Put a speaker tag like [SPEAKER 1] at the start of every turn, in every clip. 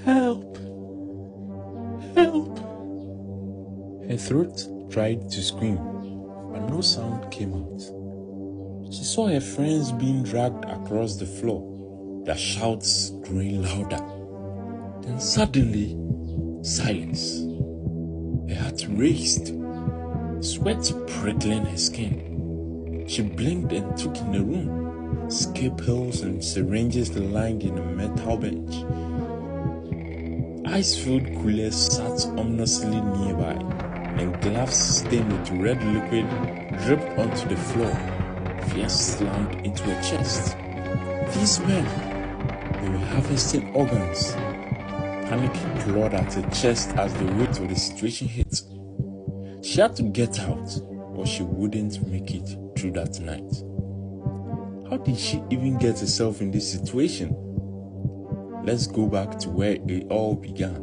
[SPEAKER 1] Help! Help! Her throat tried to scream, but no sound came out. She saw her friends being dragged across the floor, their shouts growing louder. Then suddenly, silence. Her heart raced, sweat prickling her skin. She blinked and took in the room. Scalpels and syringes lying in a metal bench. Ice-filled coolers sat ominously nearby, and gloves stained with red liquid dripped onto the floor. Fear slammed into her chest. These men, they were harvesting organs. Panic clawed at her chest as the weight of the situation hit. She had to get out, or she wouldn't make it through that night. How did she even get herself in this situation? Let's go back to where it all began.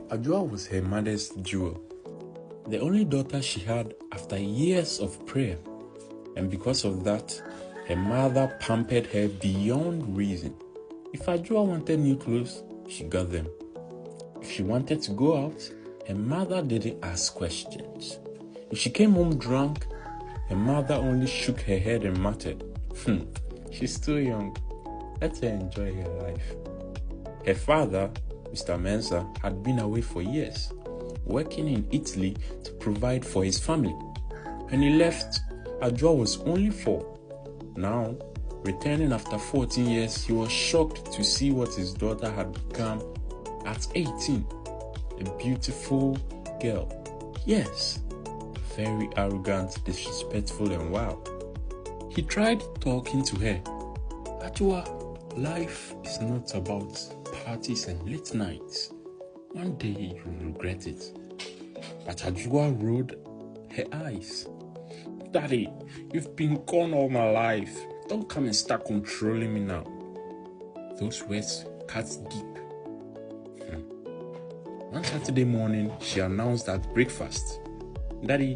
[SPEAKER 1] Adjoa was her mother's jewel, the only daughter she had after years of prayer, and because of that, her mother pampered her beyond reason. If Adjoa wanted new clothes, she got them. If she wanted to go out, her mother didn't ask questions. If she came home drunk, her mother only shook her head and muttered, she's still young, let her enjoy her life. Her father, Mr. Mensa, had been away for years, working in Italy to provide for his family. When he left, Adjoa was only 4. Now, returning after 14 years, he was shocked to see what his daughter had become at 18. A beautiful girl. Yes, very arrogant, disrespectful, and wild. He tried talking to her. Adjoa, life is not about parties and late nights. One day you will regret it. But Adjoa rolled her eyes. Daddy, you've been gone all my life. Don't come and start controlling me now. Those words cut deep. One Saturday morning, she announced at breakfast, Daddy,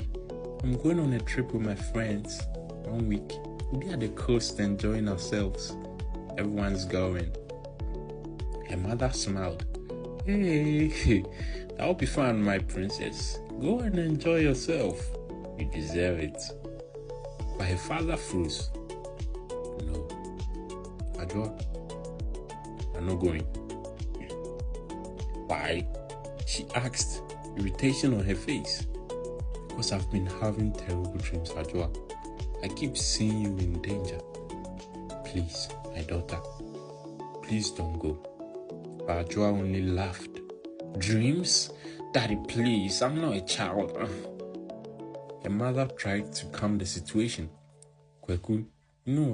[SPEAKER 1] I'm going on a trip with my friends. 1 week. We'll be at the coast enjoying ourselves. Everyone's going. Her mother smiled. Hey, that'll be fun, my princess. Go and enjoy yourself. You deserve it. But her father froze. No. Adjoa, I'm not going. Why? She asked, irritation on her face. Because I've been having terrible dreams, Adjoa. I keep seeing you in danger. Please, my daughter, please don't go. But Adjoa only laughed. Dreams? Daddy, please, I'm not a child. Her mother tried to calm the situation. Kweku,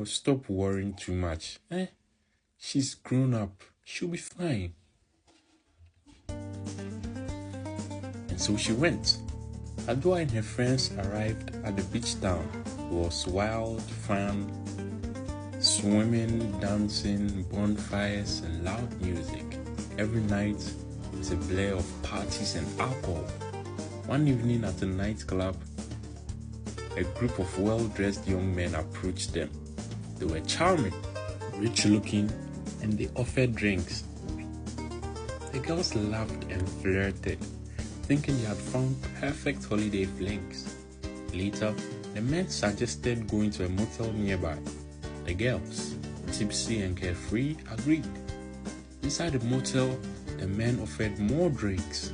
[SPEAKER 1] stop worrying too much. She's grown up. She'll be fine. And so she went. Adjoa and her friends arrived at the beach town. It was wild, fun, swimming, dancing, bonfires, and loud music. Every night was a blare of parties and alcohol. One evening at a nightclub, a group of well-dressed young men approached them. They were charming, rich-looking, and they offered drinks. The girls laughed and flirted, thinking they had found perfect holiday flings. Later, the men suggested going to a motel nearby. The girls, tipsy and carefree, agreed. Inside the motel, the men offered more drinks.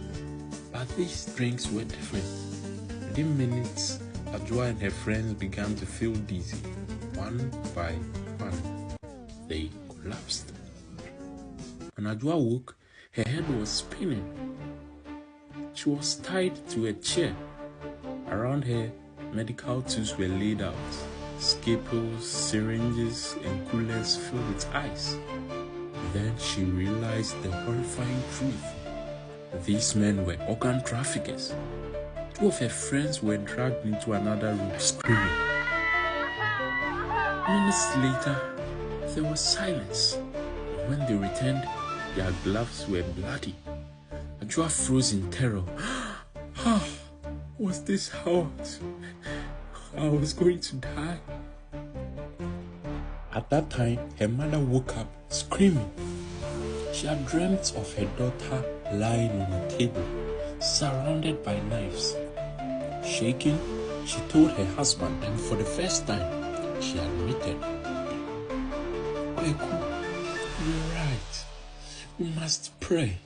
[SPEAKER 1] But these drinks were different. Within minutes, Adjoa and her friends began to feel dizzy. One by one, they collapsed. When Adjoa woke, her head was spinning. She was tied to a chair. Around her, medical tools were laid out. Scalpels, syringes, and coolers filled with ice. Then she realized the horrifying truth. These men were organ traffickers. 2 of her friends were dragged into another room screaming. Minutes later, there was silence. When they returned, their gloves were bloody. Adjoa froze in terror. Was this how I was going to die? At that time, her mother woke up screaming. She had dreamt of her daughter lying on a table, surrounded by knives. Shaking, she told her husband, and for the first time, she admitted, "Kweku, you're right. We must pray."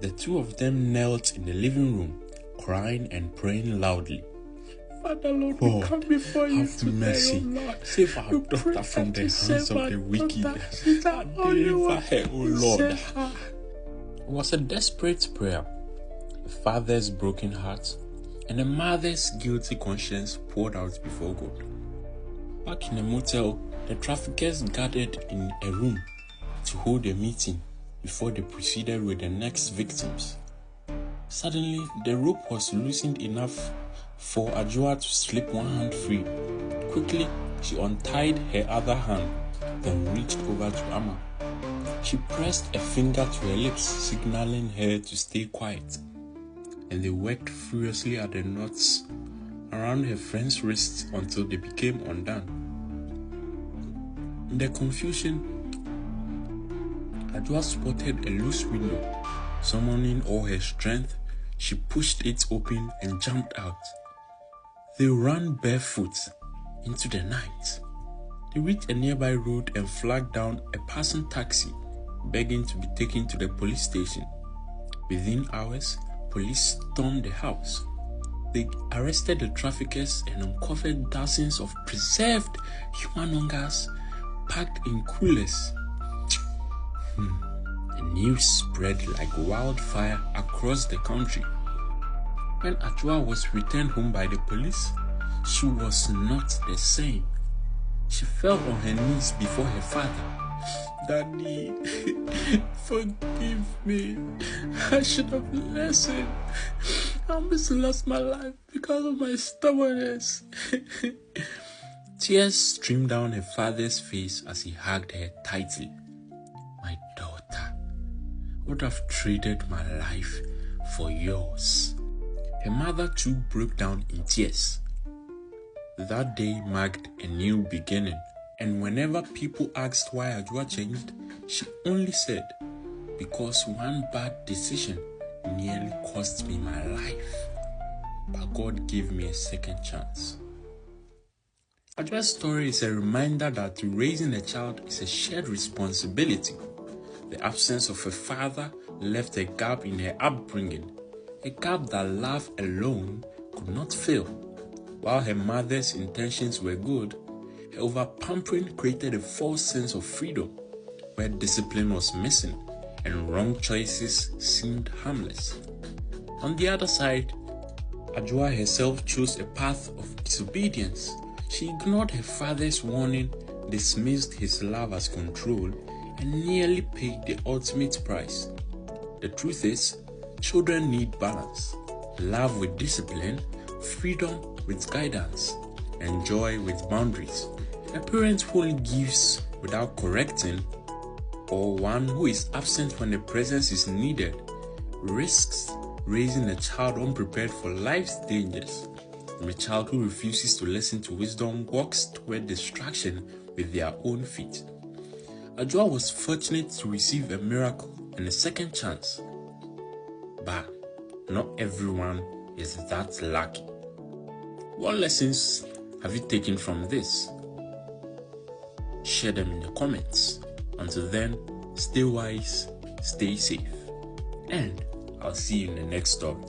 [SPEAKER 1] The two of them knelt in the living room, crying and praying loudly. "Father Lord, we come before you today, mercy. Oh Lord. Save our daughter from the hands of the wicked. Deliver her, O Lord." It was a desperate prayer. A father's broken heart and a mother's guilty conscience poured out before God. Back in a motel, the traffickers gathered in a room to hold a meeting before they proceeded with the next victims. Suddenly, the rope was loosened enough for Adjoa to slip one hand free. Quickly, she untied her other hand, then reached over to Amma. She pressed a finger to her lips, signaling her to stay quiet, and they worked furiously at the knots around her friend's wrists until they became undone. In the confusion, Adjoa spotted a loose window. Summoning all her strength, she pushed it open and jumped out. They ran barefoot into the night. They reached a nearby road and flagged down a passing taxi, begging to be taken to the police station. Within hours, police stormed the house. They arrested the traffickers and uncovered dozens of preserved human organs packed in coolers. The news spread like wildfire across the country. When Adjoa was returned home by the police, she was not the same. She fell on her knees before her father. "Daddy, forgive me. I should have listened. I almost lost my life because of my stubbornness." Tears streamed down her father's face as he hugged her tightly. "My daughter, I would have traded my life for yours." Her mother too broke down in tears. That day marked a new beginning, and whenever people asked why Adjoa changed, she only said, "Because one bad decision nearly cost me my life, but God gave me a second chance." Adjoa's story is a reminder that raising a child is a shared responsibility. The absence of a father left a gap in her upbringing, a gap that love alone could not fill. While her mother's intentions were good, her over-pampering created a false sense of freedom, where discipline was missing and wrong choices seemed harmless. On the other side, Adjoa herself chose a path of disobedience. She ignored her father's warning, dismissed his love as control, and nearly paid the ultimate price. The truth is, children need balance: love with discipline, freedom with guidance, and joy with boundaries. A parent who only gives without correcting, or one who is absent when the presence is needed, risks raising a child unprepared for life's dangers. And a child who refuses to listen to wisdom walks toward destruction with their own feet. Adjoa was fortunate to receive a miracle and a second chance, but not everyone is that lucky. What lessons have you taken from this? Share them in the comments. Until then, stay wise, stay safe, and I'll see you in the next story.